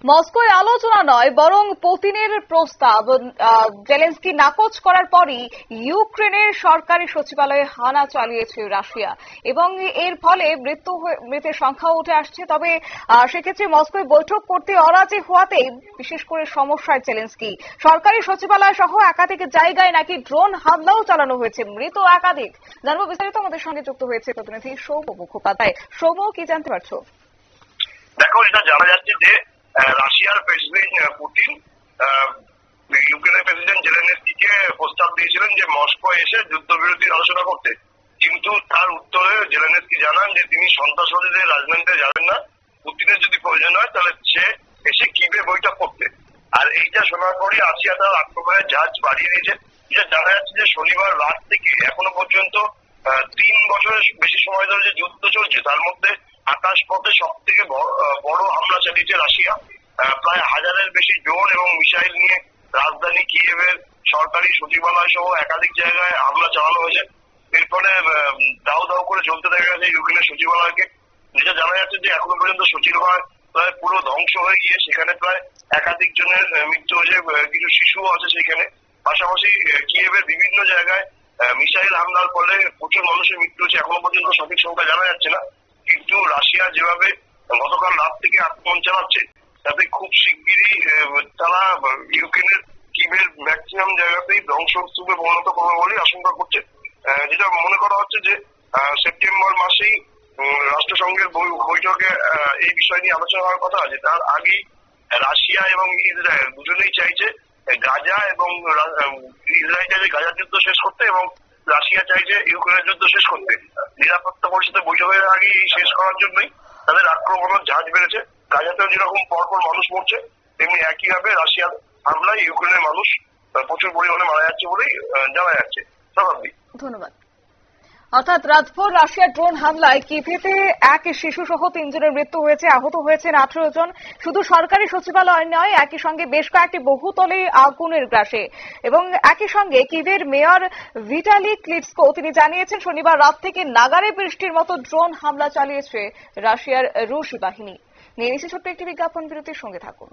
মস্কোয় আলোচনা নয় বরং পুতিনের প্রস্তাব জেলেনস্কি নাকচ করার পরই ইউক্রেনের সরকারি সচিবালয়ে হানা চালিয়েছে রাশিয়া এবং এর ফলে মৃতের সংখ্যাও উঠে আসছে। তবে সেক্ষেত্রে মস্কোয় বৈঠক করতে অরাজি হওয়াতে বিশেষ করে সমস্যায় জেলেনস্কি। সরকারি সচিবালয় সহ একাধিক জায়গায় নাকি ড্রোন হামলাও চালানো হয়েছে, মৃত একাধিক। জানবো বিস্তারিত, আমাদের সঙ্গে যুক্ত হয়েছে প্রতিনিধি সৌম্য মুখোপাধ্যায়। সৌম্য, কি জানতে পারছো? দেখো, এটা জানা যাচ্ছে যে রাশিয়ার প্রেসিডেন্ট পুতিন ইউক্রেনের প্রেসিডেন্ট জেলেনস্কিকে প্রস্তাব দিয়েছিলেন যে মস্কো এসে যুদ্ধবিরতির আলোচনা করতে, কিন্তু তার উত্তরে জেলেনস্কি জানান যে তিনি সন্ত্রাসবাদীদের রাজনীতিতে যাবেন না, পুতিনের যদি প্রয়োজন হয় তাহলে সে এসে কিবে বৈঠক করতে। আর এইটা শোনার পরে রাশিয়া তার আক্রমণের ঝাঁজ বাড়িয়ে দিয়েছে। এটা জানা যাচ্ছে যে শনিবার রাত থেকে এখনো পর্যন্ত 3 বছরের বেশি সময় ধরে যে যুদ্ধ চলছে তার মধ্যে আকাশ পথে সব থেকে বড় হামলা চালিয়েছে রাশিয়া। প্রায় 1000-এর বেশি ড্রোন এবং মিসাইল নিয়ে রাজধানী কিয়েভের সরকারি সচিবালয় সহ একাধিক জায়গায় হামলা চালানো হয়েছে। এর ফলে দাউ দাউ করে চলতে দেখা গেছে ইউক্রেনের সচিবালয়কে। যেটা জানা যাচ্ছে যে এখনো পর্যন্ত সচিবালয় প্রায় পুরো ধ্বংস হয়ে গিয়ে সেখানে প্রায় একাধিক জনের মৃত্যু হয়েছে, কিছু শিশুও আছে সেখানে। পাশাপাশি কিয়েভের বিভিন্ন জায়গায় মিসাইল হামলার ফলে প্রচুর মানুষের মৃত্যু হয়েছে। এখনো পর্যন্ত সঠিক সংখ্যা জানা যাচ্ছে না, কিন্তু রাশিয়া যেভাবে গতকাল রাত থেকে আক্রমণ চালাচ্ছে তাতে খুব শিগগিরই তারা ইউক্রেনের কিয়েভের ম্যাক্সিমাম জায়গাতেই ধ্বংসস্তূপে পরিণত করবে বলে আশঙ্কা করছে। যেটা মনে করা হচ্ছে যে সেপ্টেম্বর মাসেই রাষ্ট্রসংঘের বৈঠকে এই বিষয় নিয়ে আলোচনা হওয়ার কথা আছে। তার আগেই রাশিয়া এবং ইসরায়েল দুজনেই চাইছে গাজা এবং ইসরায়েল চাইছে গাজার যুদ্ধ শেষ করতে এবং রাশিয়া চাইছে ইউক্রেনের যুদ্ধ শেষ করতে। নিরাপত্তা পরিষদের বৈঠকের আগে এই শেষ করার জন্যই তাদের আক্রমণের ঝাঁজ বেড়েছে। গাজাতেও যেরকম পরপর মানুষ মরছে, তেমনি একইভাবে রাশিয়ার হামলায় ইউক্রেনের মানুষ প্রচুর পরিমাণে মারা যাচ্ছে বলেই জানা যাচ্ছে। ধন্যবাদ। অর্থাৎ রাতভর রাশিয়ার ড্রোন হামলায় কিয়েভে এক শিশু সহ 3 জনের মৃত্যু হয়েছে, আহত হয়েছেন 18 জন। শুধু সরকারি সচিবালয় নয়, একই সঙ্গে বেশ কয়েকটি বহুতলে আগুনের গ্রাসে। এবং একই সঙ্গে কিয়েভের মেয়র ভিটালি ক্লিটসকো তিনি জানিয়েছেন শনিবার রাত থেকে নাগারে বৃষ্টির মতো ড্রোন হামলা চালিয়েছে রাশিয়ার রুশ বাহিনী। নিয়ে নিচ্ছে ছোট্ট একটি বিজ্ঞাপন বিরতির, সঙ্গে থাকুন।